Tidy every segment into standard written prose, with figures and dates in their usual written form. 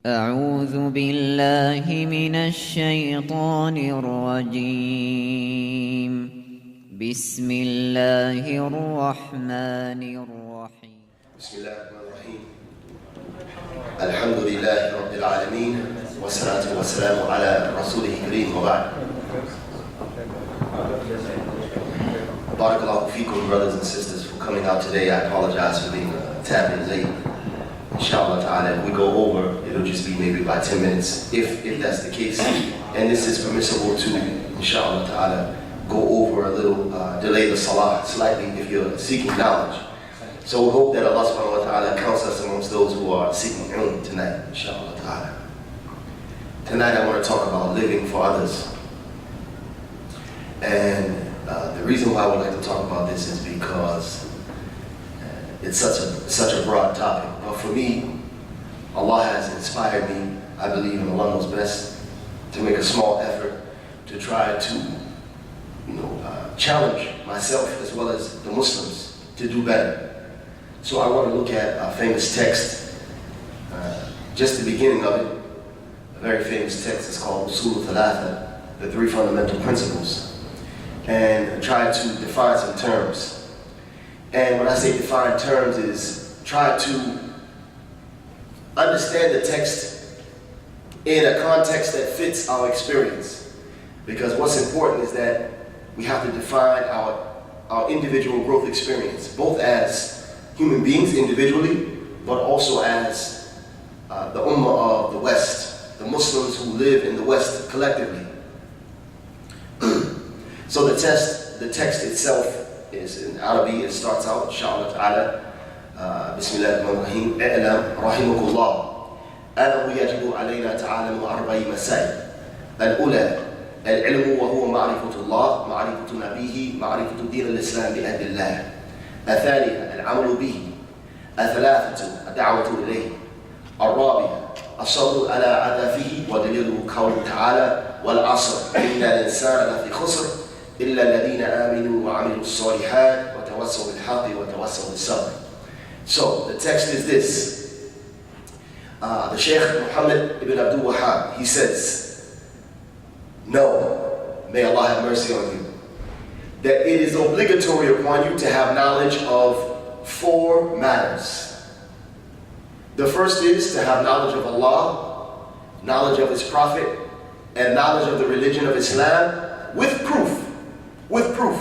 أعوذ بالله من الشيطان الرجيم. بسم الله الرحمن الرحيم. بسم الله الرحمن الرحيم. الحمد لله رب العالمين والصلاة والسلام على رسوله الكريم وبعد. Barakallahu feekum, brothers and sisters, for coming out today. I apologize for being a tad bit late. Inshallah ta'ala, if we go over, it'll just be maybe by 10 minutes, if that's the case. And this is permissible to, inshallah ta'ala, go over a little, delay the salah slightly if you're seeking knowledge. So we hope that Allah subhanahu wa ta'ala counts us amongst those who are seeking ilm tonight, inshallah ta'ala. Tonight I want to talk about living for others. And the reason why I would like to talk about this is because it's such a broad topic. But for me, Allah has inspired me, I believe, and Allah knows best, to make a small effort to try to, challenge myself as well as the Muslims to do better. So I want to look at a famous text, just the beginning of it. A very famous text is called Usul Thalatha, the three fundamental principles, and try to define some terms. And when I say define terms is try to understand the text in a context that fits our experience. Because what's important is that we have to define our individual growth experience, both as human beings individually, but also as the Ummah of the West, the Muslims who live in the West collectively. So the text itself is in Arabic. It starts out, inshallah ta'ala, Bismillah ar-Rahman ar-Rahim, I'lam rahimakullah. أنه يجب علينا تعلم أربع مسائل. الأولى العلم وهو معرفة الله، معرفة نبيه، معرفة دين الإسلام بأهل الله. الثانية العمل به. الثالثة الدعوة إليه. الرابعة الصبر على عذابه، ودليله قوله تعالى والعصر إن الإنسان لفي خسر إلا الذين آمنوا وعملوا الصالحات وتواصوا بالحق وتواصوا بالصبر. So the text is this. The Shaykh Muhammad ibn Abdur he says, "Know, may Allah have mercy on you, that it is obligatory upon you to have knowledge of four matters. The first is to have knowledge of Allah, knowledge of His Prophet, and knowledge of the religion of Islam with proof. With proof.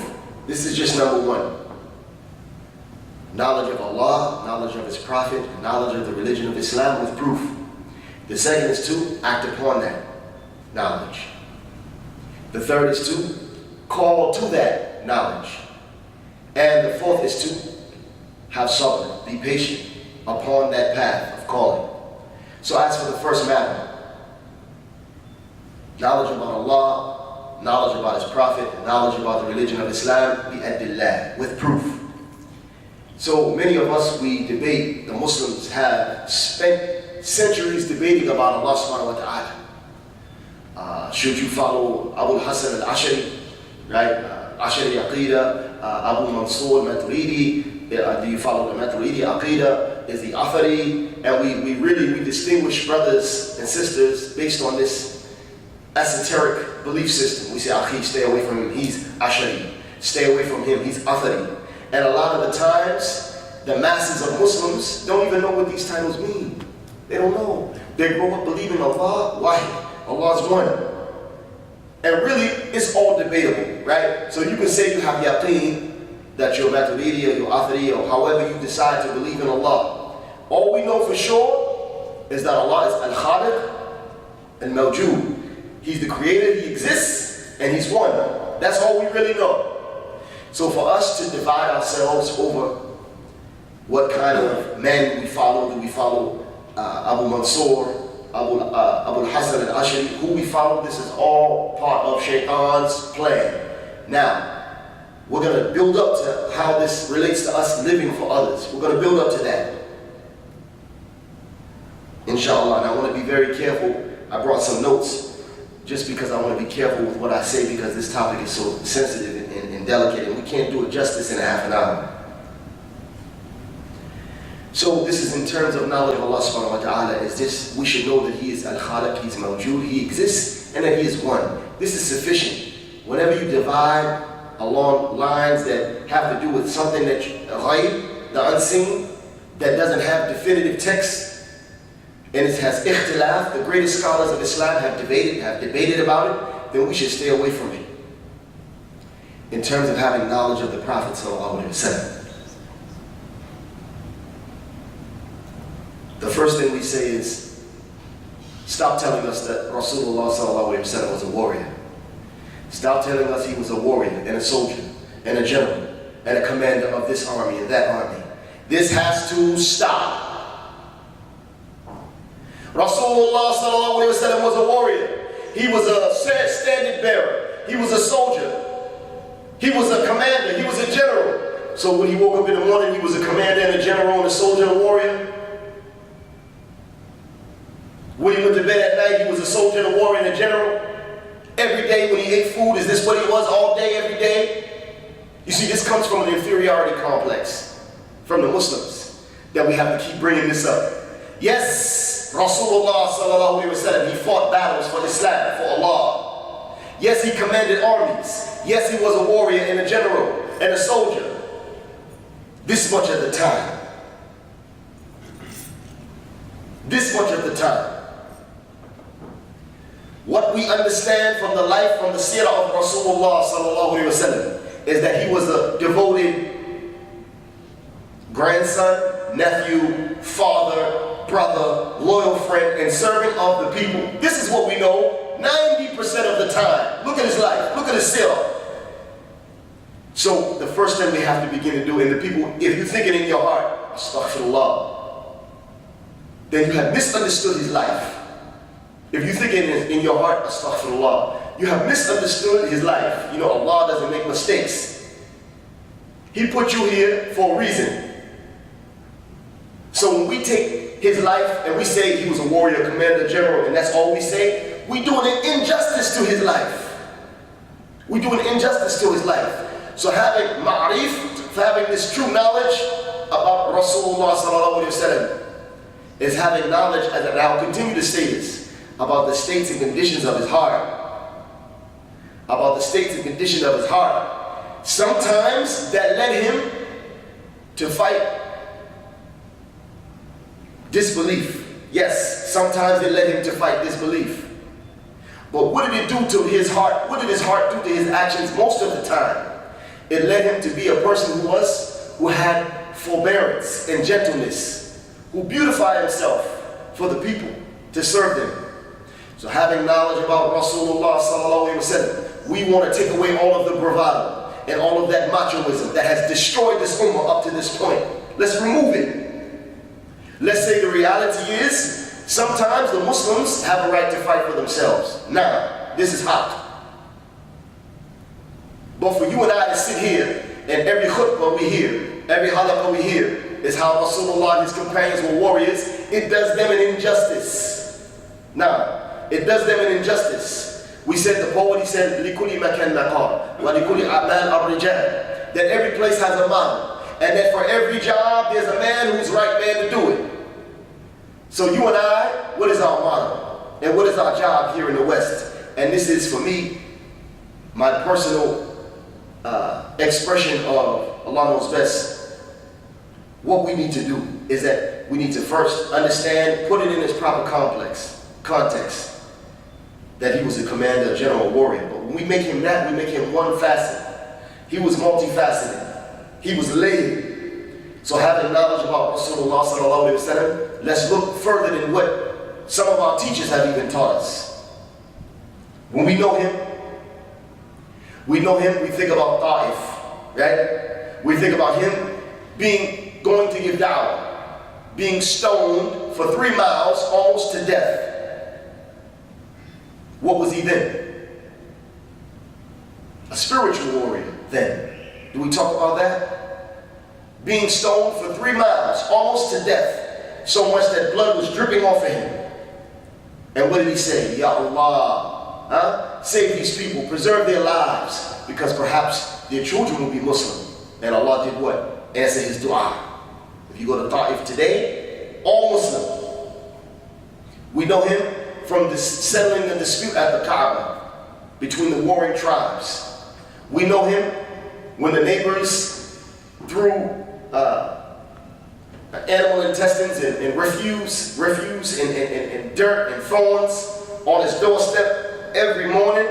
This is just number one. Knowledge of Allah, knowledge of His Prophet, knowledge of the religion of Islam with proof. The second is to act upon that knowledge. The third is to call to that knowledge. And the fourth is to have sabr, be patient upon that path of calling. So as for the first matter, knowledge about Allah, knowledge about His Prophet, knowledge about the religion of Islam, bi'adillah, with proof. So many of us, we debate, the Muslims have spent centuries debating about Allah subhanahu wa ta'ala. Should you follow Abu Hassan al-Ashari, right? Ashari Aqidah, Abu Mansur Maturidi, do you follow the Maturidi Aqidah? Is the Athari? And we distinguish brothers and sisters based on this esoteric belief system. We say, Akhi, stay away from him, he's Ashari. Stay away from him, he's Athari. And a lot of the times, the masses of Muslims don't even know what these titles mean. They don't know. They grow up believing Allah, wahid, Allah's one. And really, it's all debatable, right? So you can say you have yaqeen, that you're Maturidi or you're Athari, or however you decide to believe in Allah. All we know for sure is that Allah is Al-Khaliq and Mawjood. He's the creator, He exists, and He's one. That's all we really know. So for us to divide ourselves over what kind of men we follow, do we follow Abu Mansur, Abu Hassan al-Ashari, who we follow, this is all part of Shaitan's plan. Now, we're going to build up to how this relates to us living for others. We're going to build up to that. Inshallah. And I want to be very careful. I brought some notes just because I want to be careful with what I say, because this topic is so sensitive and delicate, and we can't do it justice in a half an hour. So this is in terms of knowledge of Allah subhanahu wa ta'ala, is this, we should know that He is Al-Khaliq, He's Mawjood, He exists, and that He is one. This is sufficient. Whenever you divide along lines that have to do with something that ghaib, the unseen, that doesn't have definitive text, and it has ikhtilaf, the greatest scholars of Islam have debated about it, then we should stay away from it. In terms of having knowledge of the Prophet sallallahu alaihi wasallam. The first thing we say is, stop telling us that Rasulullah sallallahu alaihi wasallam was a warrior. Stop telling us he was a warrior and a soldier and a general and a commander of this army and that army. This has to stop. Rasulullah sallallahu alaihi wasallam was a warrior. He was a standard bearer. He was a soldier. He was a commander. He was a general. So when he woke up in the morning, he was a commander and a general and a soldier and a warrior. When he went to bed at night, he was a soldier and a warrior and a general. Every day when he ate food, is this what he was all day, every day? You see, this comes from an inferiority complex from the Muslims that we have to keep bringing this up. Yes, Rasulullah sallallahu alaihi wasallam, he fought battles for Islam, for Allah. Yes, he commanded armies. Yes, he was a warrior and a general and a soldier. This much of the time. This much of the time. What we understand from the life, from the seerah of Rasulullah sallallahu alaihi wasallam, is that he was a devoted grandson, nephew, father, brother, loyal friend, and servant of the people. This is what we know 90% of the time. Look at his life. Look at his seerah. So the first thing we have to begin to do, and the people, if you think it in your heart, astaghfirullah, then you have misunderstood his life. If you think it in your heart, astaghfirullah, you have misunderstood his life. You know, Allah doesn't make mistakes. He put you here for a reason. So when we take his life and we say he was a warrior, commander, general, and that's all we say, we do an injustice to his life. We do an injustice to his life. So having ma'arif, having this true knowledge about Rasulullah sallallahu alaihi wasallam, is having knowledge, and I'll continue to say this, about the states and conditions of his heart. About the states and conditions of his heart. Sometimes that led him to fight disbelief. Yes, sometimes it led him to fight disbelief. But what did it do to his heart? What did his heart do to his actions most of the time? It led him to be a person who had forbearance and gentleness, who beautified himself for the people, to serve them. So having knowledge about Rasulullah sallallahu alaihi wasallam, we want to take away all of the bravado and all of that machoism that has destroyed this ummah up to this point. Let's remove it. Let's say the reality is, sometimes the Muslims have a right to fight for themselves. Now, this is hot. But for you and I to sit here, and every khutbah we hear, every halaqah we hear, is how Rasulullah and his companions were warriors, it does them an injustice. Now, it does them an injustice. We said, the poet, he said, لِكُلِّ مَكَانٍ مَقَامٍ وَلِكُلِّ أَعْمَالٍ الرِّجَالِ, that every place has a model, and that for every job, there's a man who's right man to do it. So you and I, what is our model? And what is our job here in the West? And this is, for me, my personal expression of Allah knows best. What we need to do is that we need to first understand, put it in its proper context, that he was a commander, general, warrior. But when we make him that, we make him one facet. He was multifaceted. He was layered. So having knowledge about Rasulullah sallallahu alaihi wasallam, let's look further than what some of our teachers have even taught us. When we know him, we think about Ta'if, right? We think about him going to give da'wah, being stoned for 3 miles, almost to death. What was he then? A spiritual warrior then. Do we talk about that? Being stoned for 3 miles, almost to death, so much that blood was dripping off of him. And what did he say? Ya Allah, save these people, preserve their lives, because perhaps their children will be Muslim. And Allah did what? Answer his dua. If you go to Ta'if today, all Muslim. We know him from settling the dispute at the Kaaba between the warring tribes. We know him when the neighbors threw animal intestines and refuse and dirt and thorns on his doorstep every morning.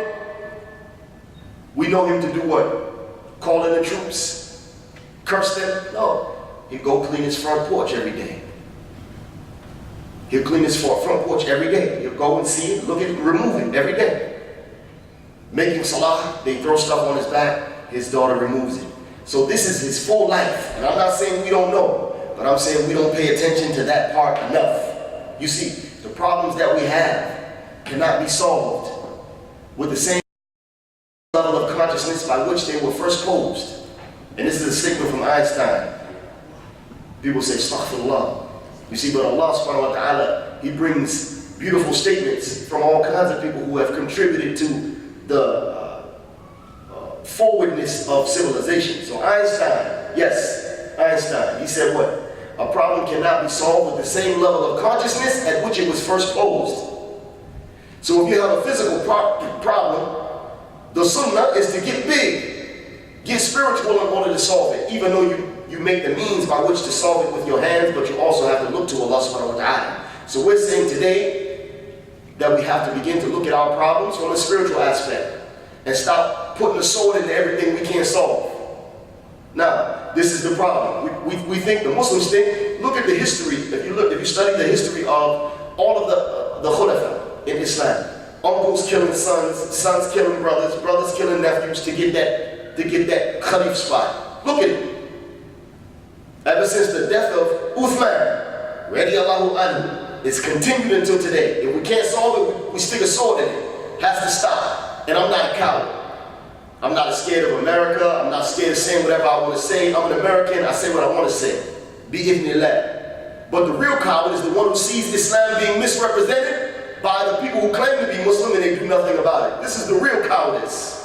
We know him to do what? Call in the troops, curse them? No. He'd go clean his front porch every day. He'll clean his front porch every day. He'll go and see it, look at it, remove it every day. Making salah, they throw stuff on his back, his daughter removes it. So this is his full life. And I'm not saying we don't know, but I'm saying we don't pay attention to that part enough. You see, the problems that we have cannot be solved with the same level of consciousness by which they were first posed. And this is a statement from Einstein. People say, astaghfirullah. You see, but Allah subhanahu wa ta'ala, He brings beautiful statements from all kinds of people who have contributed to the forwardness of civilization. So Einstein, yes, Einstein, he said what? A problem cannot be solved with the same level of consciousness at which it was first posed. So if you have a physical problem, the sunnah is to get big, get spiritual in order to solve it, even though you make the means by which to solve it with your hands, but you also have to look to Allah subhanahu wa ta'ala. So we're saying today that we have to begin to look at our problems from a spiritual aspect and stop putting the sword into everything we can't solve. Now, this is the problem. We think, the Muslims think, look at the history. If you study the history of all of the khulafa in Islam, uncles killing sons, sons killing brothers, brothers killing nephews to get that khalif spot. Look at it. Ever since the death of Uthman, radiallahu anhu, it's continued until today. If we can't solve it, we stick a sword in it. Has to stop. And I'm not a coward. I'm not scared of America. I'm not scared of saying whatever I want to say. I'm an American. I say what I want to say. Bi-idhnillah. But the real coward is the one who sees Islam being misrepresented by the people who claim to be Muslim and they do nothing about it. This is the real cowardice.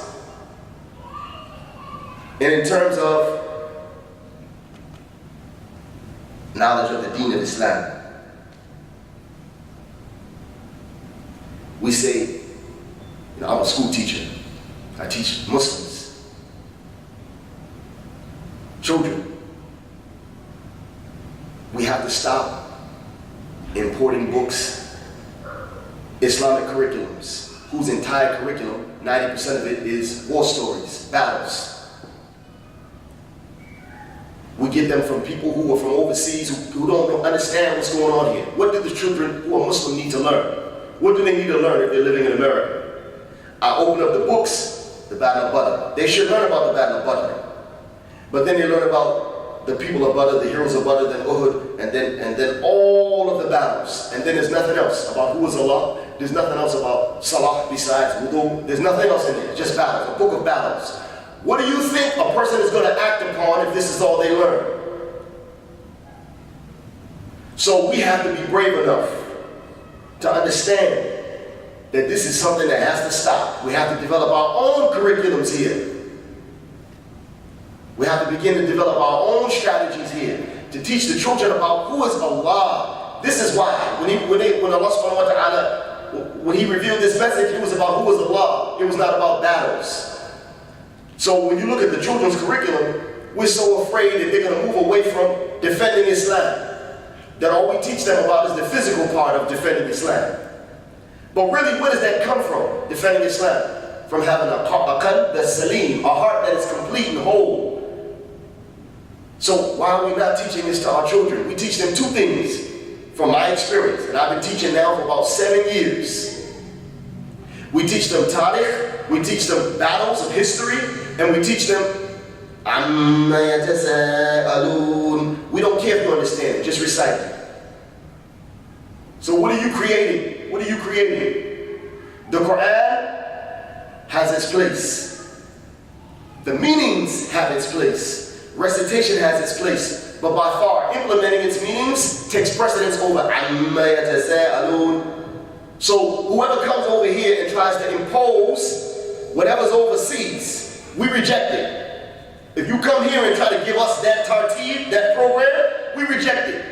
And in terms of knowledge of the deen of Islam, we say, I'm a school teacher. I teach Muslims, children. We have to stop importing books, Islamic curriculums, whose entire curriculum, 90% of it is war stories, battles. We get them from people who are from overseas, who don't understand what's going on here. What do the children who are Muslim need to learn? What do they need to learn if they're living in America? I open up the books, the Battle of Badr. They should learn about the Battle of Badr. But then they learn about the people of Badr, the heroes of Badr, then Uhud, and then all of the battles. And then there's nothing else about who is Allah. There's nothing else about Salah besides wudu. There's nothing else in there, just battles, a book of battles. What do you think a person is going to act upon if this is all they learn? So we have to be brave enough to understand that this is something that has to stop. We have to develop our own curriculums here. We have to begin to develop our own strategies here to teach the children about who is Allah. This is why when Allah subhanahu wa ta'ala, when He revealed this message, it was about who is Allah. It was not about battles. So when you look at the children's curriculum, we're so afraid that they're going to move away from defending Islam, that all we teach them about is the physical part of defending Islam. But really, where does that come from, defending Islam? From having a qalb that's salim, a heart that is complete and whole. So why are we not teaching this to our children? We teach them two things from my experience, and I've been teaching now for about 7 years. We teach them tarikh, we teach them battles of history, and we teach them amma yatasaalun. We don't care if you understand it, just recite it. So what are you creating? What are you creating? The Quran has its place. The meanings have its place. Recitation has its place. But by far, implementing its meanings takes precedence over amma yatasaalun. So whoever comes over here and tries to impose whatever's overseas, we reject it. If you come here and try to give us that tartib, that program, we reject it.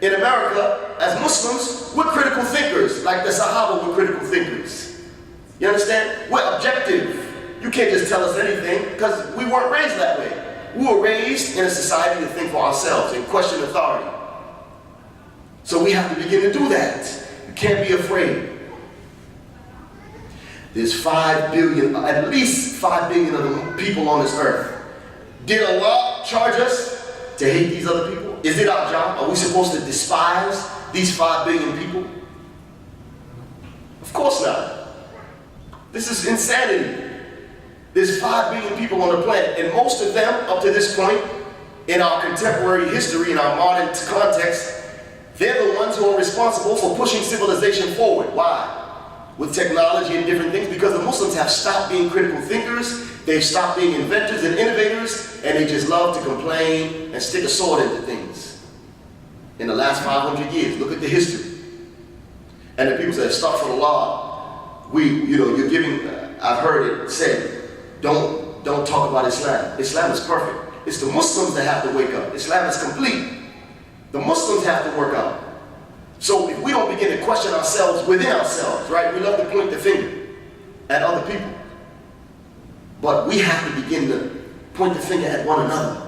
In America, as Muslims, we're critical thinkers, like the Sahaba were critical thinkers. You understand? We're objective. You can't just tell us anything, because we weren't raised that way. We were raised in a society to think for ourselves and question authority. So we have to begin to do that. You can't be afraid. There's 5 billion, at least 5 billion of the people on this earth. Did Allah charge us to hate these other people? Is it our job? Are we supposed to despise these 5 billion people? Of course not. This is insanity. There's 5 billion people on the planet, and most of them, up to this point, in our contemporary history, in our modern context, they're the ones who are responsible for pushing civilization forward. Why? With technology and different things, because the Muslims have stopped being critical thinkers, they've stopped being inventors and innovators, and they just love to complain and stick a sword into things. In the last 500 years, look at the history. And the people say, astaghfirullah, you're giving, I've heard it said, don't talk about Islam. Islam is perfect. It's the Muslims that have to wake up. Islam is complete. The Muslims have to work out. So if we don't begin to question ourselves within ourselves, right? We love to point the finger at other people. But we have to begin to point the finger at one another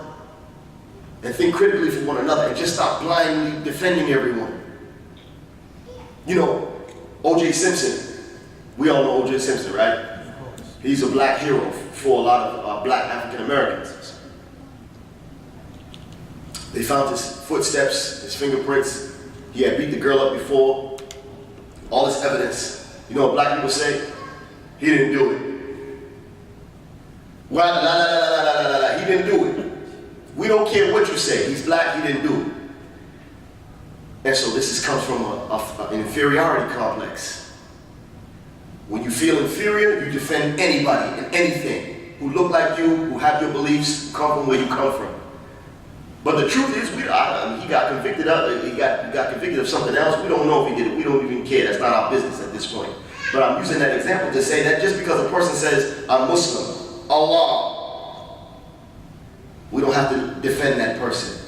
and think critically for one another and just stop blindly defending everyone. You know, O.J. Simpson, we all know O.J. Simpson, right? He's a black hero for a lot of black African Americans. They found his footsteps, his fingerprints. He had beat the girl up before. All this evidence. You know what black people say? He didn't do it. Well, he didn't do it. We don't care what you say. He's black, he didn't do it. And so this comes from an inferiority complex. When you feel inferior, you defend anybody and anything who look like you, who have your beliefs, who come from where you come from. But the truth is, he got convicted of something else. We don't know if he did it. We don't even care. That's not our business at this point. But I'm using that example to say that just because a person says, I'm Muslim, Allah, we don't have to defend that person.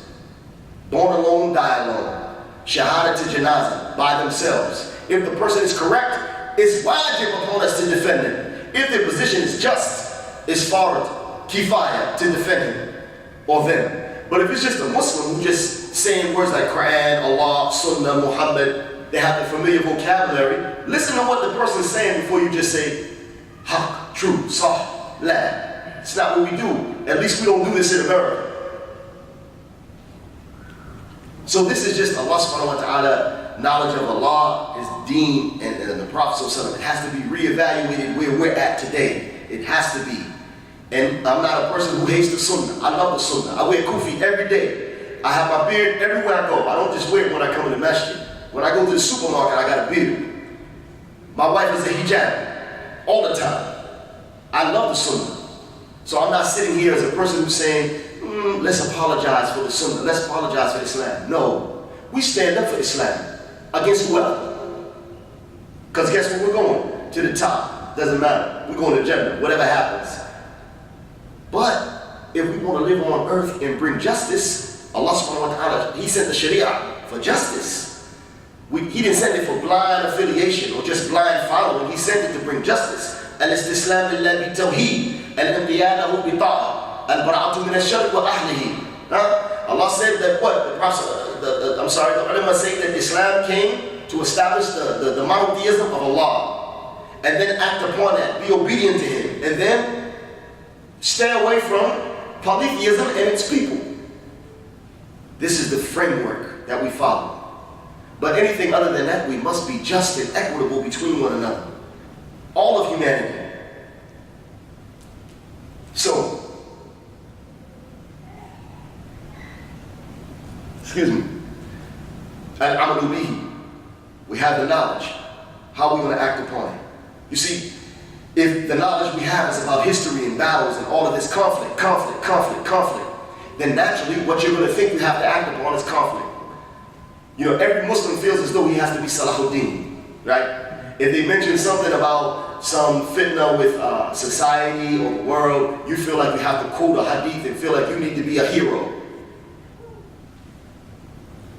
Born alone, die alone. Shahada to janazah, by themselves. If the person is correct, it's wajib upon us to defend him. If their position is just, it's fard, kifaya, to defend him or them. But if it's just a Muslim who's just saying words like Quran, Allah, Sunnah, Muhammad, they have the familiar vocabulary, listen to what the person's saying before you just say, haq, true, sah, la. It's not what we do. At least we don't do this in America. So this is just Allah subhanahu wa ta'ala, knowledge of Allah, His deen, and the Prophet sallallahu alaihi wasallam. It has to be reevaluated where we're at today. It has to be. And I'm not a person who hates the Sunnah. I love the Sunnah. I wear kufi every day. I have my beard everywhere I go. I don't just wear it when I come to the masjid. When I go to the supermarket, I got a beard. My wife is a hijab all the time. I love the Sunnah. So I'm not sitting here as a person who's saying, let's apologize for the Sunnah. Let's apologize for Islam. No. We stand up for Islam. Against whoever. Because guess where we're going? To the top. Doesn't matter. We're going to Jannah. Whatever happens. But if we want to live on earth and bring justice, Allah subhanahu wa ta'ala, He sent the Sharia for justice. He didn't send it for blind affiliation or just blind following. He sent it to bring justice. Al-istislam lillahi bi-tawheed, al-anbiya lahu bi-ta'a, al-bara'atu min ash-shirk wa ahlihi. Allah said that what? The ulama say that Islam came to establish the monotheism of Allah. And then act upon that, be obedient to Him. And then stay away from polytheism and its people. This is the framework that we follow. But anything other than that, we must be just and equitable between one another. All of humanity. So, excuse me, al-amalu bihi. We have the knowledge. How are we going to act upon it? You see, if the knowledge we have is about history and battles and all of this conflict, then naturally what you're going to think you have to act upon is conflict. You know, every Muslim feels as though he has to be Salahuddin, right? If they mention something about some fitna with society or the world, you feel like you have to quote a hadith and feel like you need to be a hero.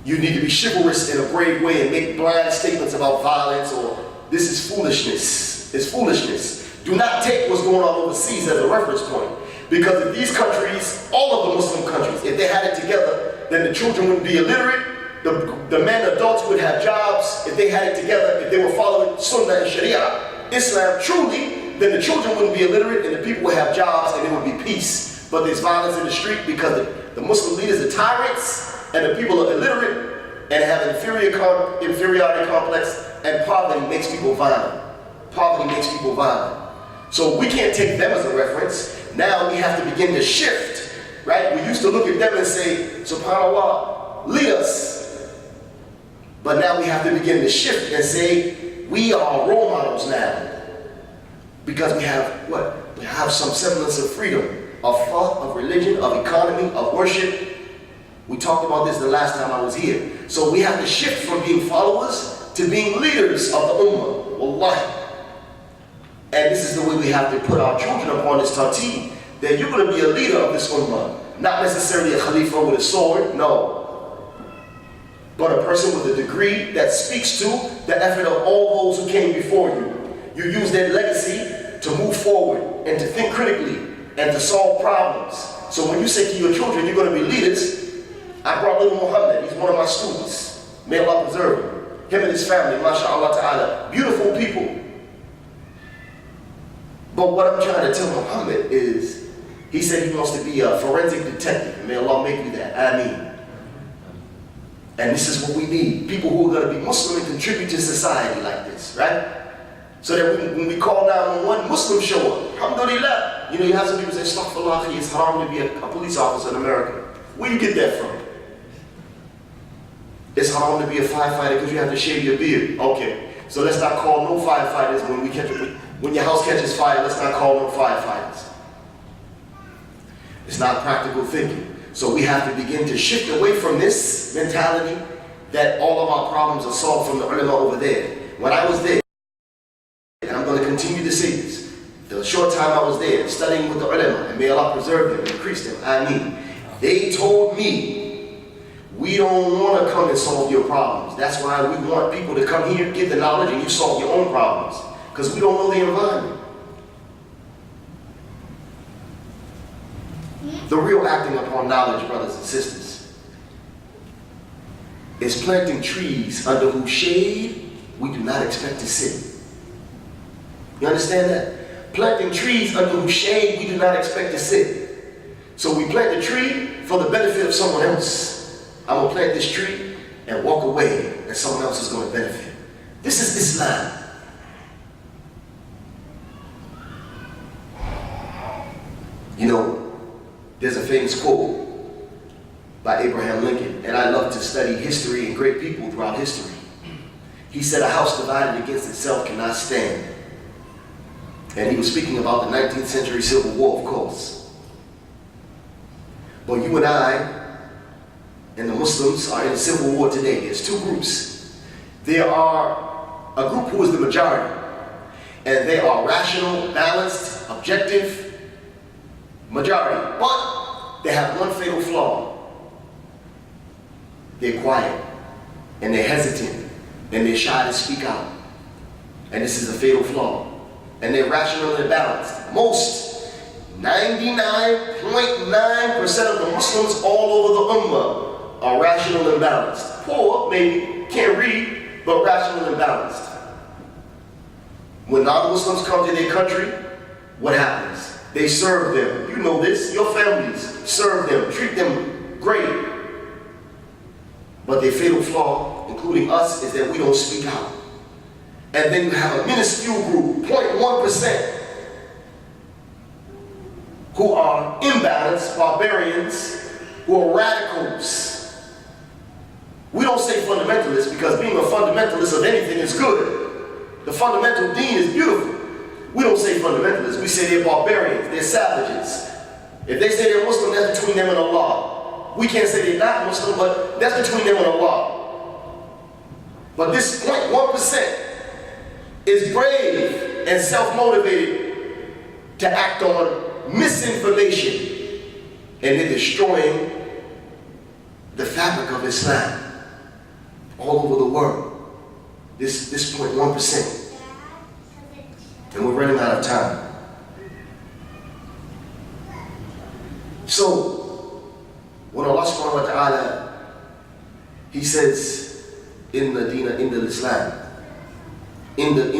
you need to be chivalrous in a brave way and make blind statements about violence, or this is foolishness. It's foolishness. Do not take what's going on overseas as a reference point. Because if these countries, all of the Muslim countries, if they had it together, then the children wouldn't be illiterate, the men, adults would have jobs. If they had it together, if they were following Sunnah and Sharia, Islam truly, then the children wouldn't be illiterate and the people would have jobs and there would be peace. But there's violence in the street because the Muslim leaders are tyrants and the people are illiterate and have an inferiority complex, and poverty makes people violent. Poverty makes people violent. So we can't take them as a reference. Now we have to begin to shift, right? We used to look at them and say, SubhanAllah, lead us. But now we have to begin to shift and say, we are role models now. Because we have what? We have some semblance of freedom, of thought, of religion, of economy, of worship. We talked about this the last time I was here. So we have to shift from being followers to being leaders of the ummah. Wallahi. And this is the way we have to put our children upon this tartib, that you're going to be a leader of this ummah. Not necessarily a khalifa with a sword, no. But a person with a degree that speaks to the effort of all those who came before you. You use that legacy to move forward and to think critically and to solve problems. So when you say to your children, you're going to be leaders, I brought little Muhammad, he's one of my students. May Allah preserve him. Him and his family, mashallah ta'ala, beautiful people. But what I'm trying to tell Muhammad is, he said he wants to be a forensic detective. May Allah make you that. Ameen. And this is what we need. People who are going to be Muslim and contribute to society like this, right? So that when we call 911, Muslims show up. Alhamdulillah. You know, you have some people say, Astaghfirullah, it's haram to be a police officer in America. Where do you get that from? It's haram to be a firefighter because you have to shave your beard. Okay. So let's not call no firefighters when your house catches fire, let's not call them firefighters. It's not practical thinking. So we have to begin to shift away from this mentality that all of our problems are solved from the ulama over there. When I was there, and I'm going to continue to say this, the short time I was there, studying with the ulama, and may Allah preserve them and increase them, Ameen. They told me, we don't want to come and solve your problems. That's why we want people to come here, get the knowledge, and you solve your own problems. Because we don't know the environment. The real acting upon knowledge, brothers and sisters, is planting trees under whose shade we do not expect to sit. You understand that? Planting trees under whose shade we do not expect to sit. So we plant the tree for the benefit of someone else. I'm going to plant this tree and walk away, and someone else is going to benefit. This is Islam. You know, there's a famous quote by Abraham Lincoln, and I love to study history and great people throughout history. He said, a house divided against itself cannot stand. And he was speaking about the 19th century Civil War, of course. But you and I and the Muslims are in a civil war today. There's two groups. There are a group who is the majority, and they are rational, balanced, objective, majority, but they have one fatal flaw. They're quiet, and they're hesitant, and they're shy to speak out. And this is a fatal flaw. And they're rational and balanced. Most, 99.9% of the Muslims all over the ummah are rational and balanced. Poor, maybe, can't read, but rational and balanced. When non-Muslims come to their country, what happens? They serve them. You know this. Your families serve them. Treat them great. But their fatal flaw, including us, is that we don't speak out. And then you have a minuscule group, 0.1%, who are imbalanced, barbarians, who are radicals. We don't say fundamentalists because being a fundamentalist of anything is good. The fundamental deen is beautiful. We don't say fundamentalists, we say they're barbarians, they're savages. If they say they're Muslim, that's between them and Allah. We can't say they're not Muslim, but that's between them and Allah. But this 0.1% is brave and self-motivated to act on misinformation, and they're destroying the fabric of Islam. all over the world. This 0.1%. And we're running out of time. So, when Allah subhanahu wa ta'ala, He says, in the deen of Islam, in the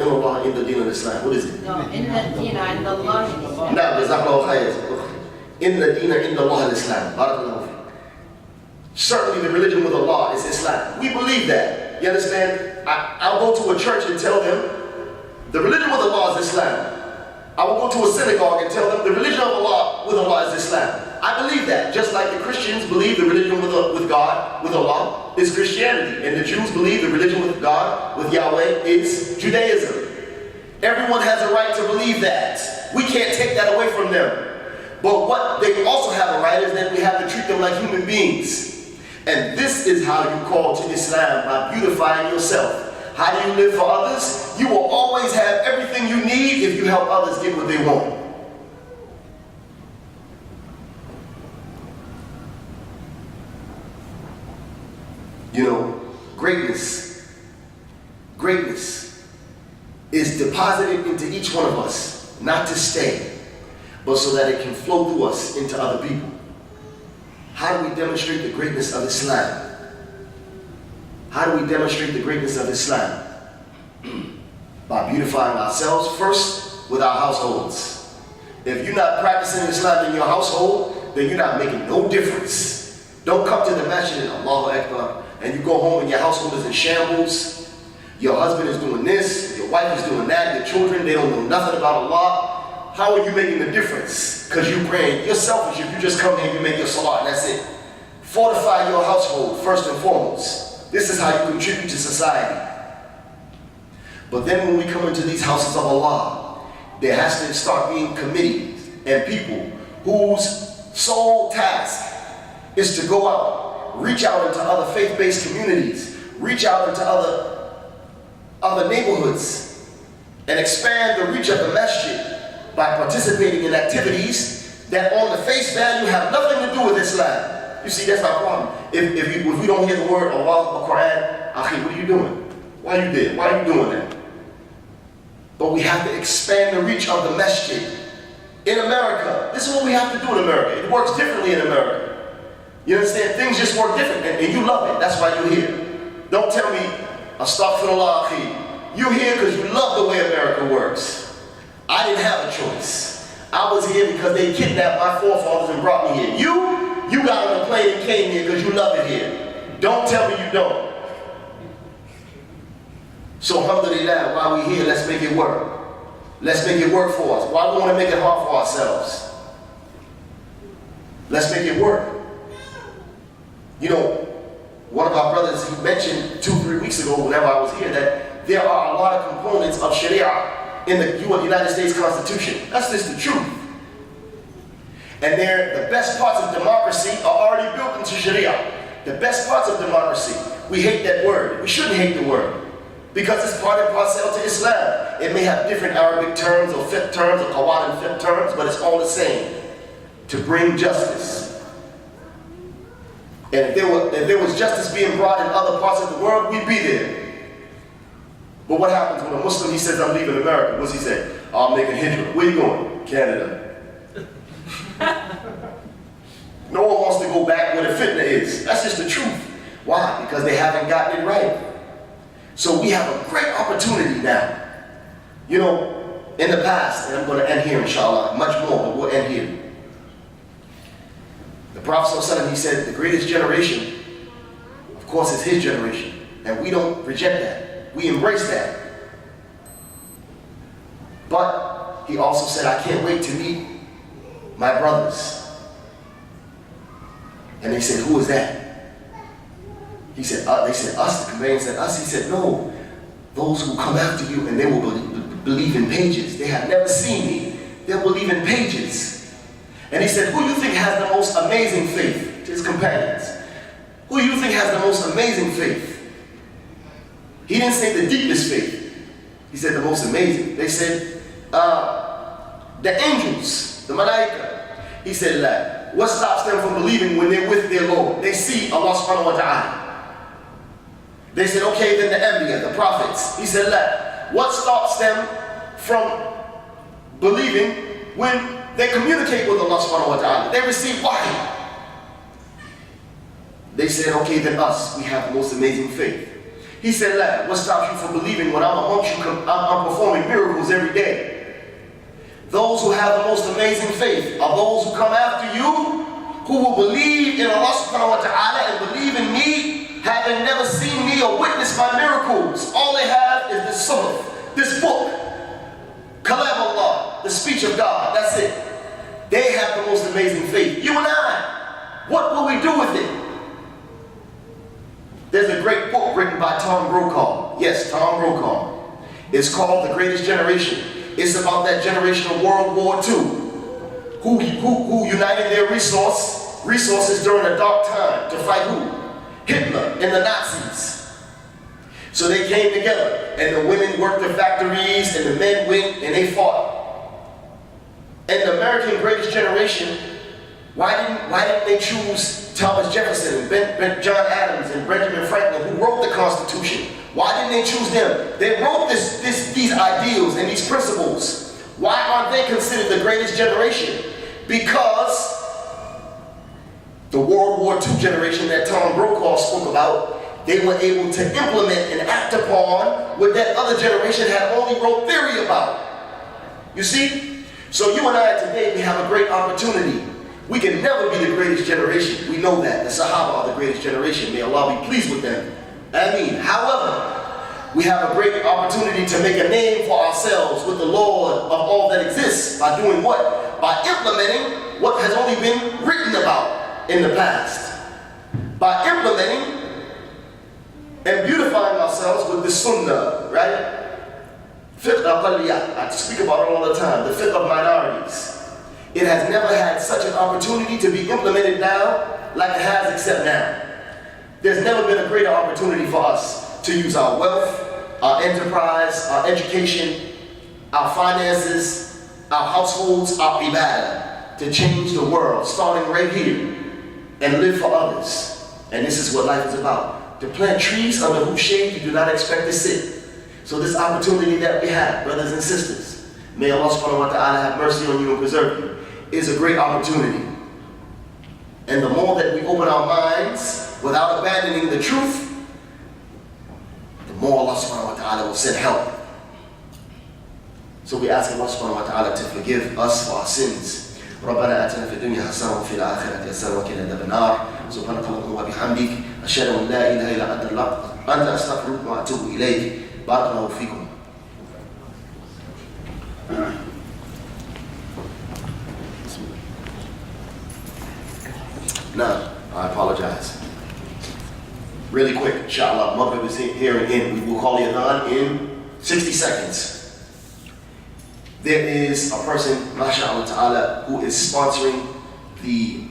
Allah, in the deen of Islam, what is it? No, in the deen of Allah. No, jazakallahu khayr. In the deen of Allah Islam. Barakallahu fiik. Certainly the religion with Allah is Islam. We believe that. You understand? I'll go to a church and tell them the religion with Allah is Islam. I will go to a synagogue and tell them the religion of Allah with Allah is Islam. I believe that. Just like the Christians believe the religion with God, with Allah, is Christianity. And the Jews believe the religion with God, with Yahweh, is Judaism. Everyone has a right to believe that. We can't take that away from them. But what they also have a right is that we have to treat them like human beings. And this is how you call to Islam, by beautifying yourself. How do you live for others? You will always have everything you need if you help others get what they want. You know, greatness is deposited into each one of us, not to stay, but so that it can flow through us into other people. How do we demonstrate the greatness of Islam? How do we demonstrate the greatness of Islam? By beautifying ourselves first with our households. If you're not practicing Islam in your household, then you're not making no difference. Don't come to the masjid and Allahu Akbar, and you go home and your household is in shambles. Your husband is doing this, your wife is doing that, your children, they don't know nothing about Allah. How are you making the difference? Because you're praying. You're selfish if you just come here and you make your salah and that's it. Fortify your household first and foremost. This is how you contribute to society. But then when we come into these houses of Allah, there has to start being committees and people whose sole task is to go out, reach out into other faith-based communities, reach out into other neighborhoods, and expand the reach of the masjid by participating in activities that on the face value have nothing to do with Islam. You see, that's our problem. If we don't hear the word Allah or Quran, Akhi, what are you doing? Why are you there? Why are you doing that? But we have to expand the reach of the masjid. In America, this is what we have to do in America. It works differently in America. You understand? Things just work different, and you love it. That's why you're here. Don't tell me, Astaghfirullah, Akhi. You're here because you love the way America works. I didn't have a choice. I was here because they kidnapped my forefathers and brought me here. You got on a plane and came here because you love it here. Don't tell me you don't. So alhamdulillah, while we're here, let's make it work. Let's make it work for us. Why do we want to make it hard for ourselves? Let's make it work. You know, one of our brothers, he mentioned 2-3 weeks ago, whenever I was here, that there are a lot of components of Sharia in the United States Constitution. That's just the truth. And the best parts of democracy are already built into Sharia. The best parts of democracy. We hate that word. We shouldn't hate the word. Because it's part and parcel to Islam. It may have different Arabic terms or fiqh terms or Qawaid and fiqh terms, but it's all the same. To bring justice. And if there was justice being brought in other parts of the world, we'd be there. But what happens when a Muslim, he says, I'm leaving America? What's he say? Oh, I'm making hijrah. Where you going? Canada. No one wants to go back where the fitna is. That's just the truth. Why? Because they haven't gotten it right. So we have a great opportunity now. You know, in the past, and I'm going to end here, inshallah, much more, but we'll end here. The Prophet ﷺ, he said, the greatest generation, of course, is his generation. And we don't reject that. We embrace that. But he also said, I can't wait to meet my brothers. And they said, who is that? He said, they said, us. The companion said, us. He said, no, those who come after you and they will believe in pages. They have never seen me. They'll believe in pages. And he said, who do you think has the most amazing faith? To his companions. Who do you think has the most amazing faith? He didn't say the deepest faith. He said the most amazing. They said, the angels, the malaika. He said, what stops them from believing when they're with their Lord? They see Allah subhanahu wa ta'ala. They said, okay, then the Anbiya, the prophets. He said, la. What stops them from believing when they communicate with Allah subhanahu wa ta'ala? They receive wahi. They said, okay, then us, we have the most amazing faith. He said, la. What stops you from believing when I'm amongst you, I'm performing miracles every day? Those who have the most amazing faith are those who come after you, who will believe in Allah subhanahu wa ta'ala and believe in me, having never seen me or witnessed my miracles. All they have is this sunnah, this book, Kalam Allah, the speech of God. That's it. They have the most amazing faith. You and I, what will we do with it? There's a great book written by Tom Brokaw. Yes, Tom Brokaw. It's called The Greatest Generation. It's about that generation of World War II who united their resources during a dark time to fight who? Hitler and the Nazis. So they came together, and the women worked the factories, and the men went and they fought. And the American Greatest Generation, why didn't they choose Thomas Jefferson and John Adams and Benjamin Franklin, who wrote the Constitution? Why didn't they choose them? They wrote these ideals and these principles. Why aren't they considered the greatest generation? Because the World War II generation that Tom Brokaw spoke about, they were able to implement and act upon what that other generation had only wrote theory about. You see? So you and I today, we have a great opportunity. We can never be the greatest generation. We know that. The Sahaba are the greatest generation. May Allah be pleased with them. Ameen. However, we have a great opportunity to make a name for ourselves with the Lord of all that exists. By doing what? By implementing what has only been written about in the past. By implementing and beautifying ourselves with the Sunnah, right? Fiqh al-Qaliyat, I speak about it all the time, the fiqh of minorities. It has never had such an opportunity to be implemented now like it has except now. There's never been a greater opportunity for us to use our wealth, our enterprise, our education, our finances, our households, our ibadah, to change the world, starting right here, and live for others. And this is what life is about. To plant trees under whose shade you do not expect to sit. So this opportunity that we have, brothers and sisters, may Allah subhanahu wa ta'ala have mercy on you and preserve you, is a great opportunity. And the more that we open our minds without abandoning the truth, the more Allah subhanahu wa ta'ala will send help. So we ask Allah subhanahu wa ta'ala to forgive us for our sins. ربنا آتنا في الدنيا حسنة وفي الآخرة حسنة وقنا عذاب النار سبحانك اللهم وبحمدك أشهد أن لا إله إلا أنت أستغفرك وأتوب إليك بارك الله فيكم. Now, I apologize. Really quick, inshallah, Maghrib is here again. We will call the adhan in 60 seconds. There is a person, mashallah ta'ala, who is sponsoring the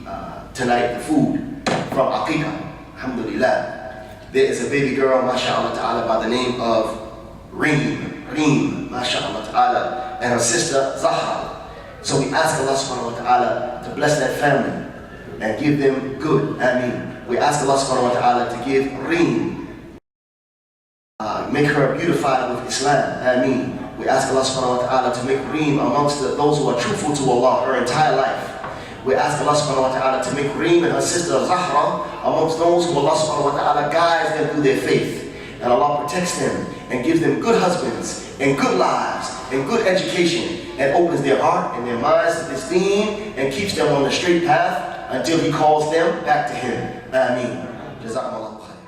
tonight, the food from Aqiqah, alhamdulillah. There is a baby girl, mashallah ta'ala, by the name of Reem, mashallah ta'ala, and her sister, Zahra. So we ask Allah subhanahu wa ta'ala to bless that family and give them good, ameen. We ask Allah subhanahu wa ta'ala to give Reem, make her beautified with Islam, ameen. We ask Allah subhanahu wa ta'ala to make Reem amongst those who are truthful to Allah her entire life. We ask Allah subhanahu wa ta'ala to make Reem and her sister Zahra amongst those who Allah subhanahu wa ta'ala guides them through their faith. And Allah protects them and gives them good husbands and good lives and good education and opens their heart and their minds to this deen and keeps them on the straight path until He calls them back to Him. Ameen. Jazakumullahu khair.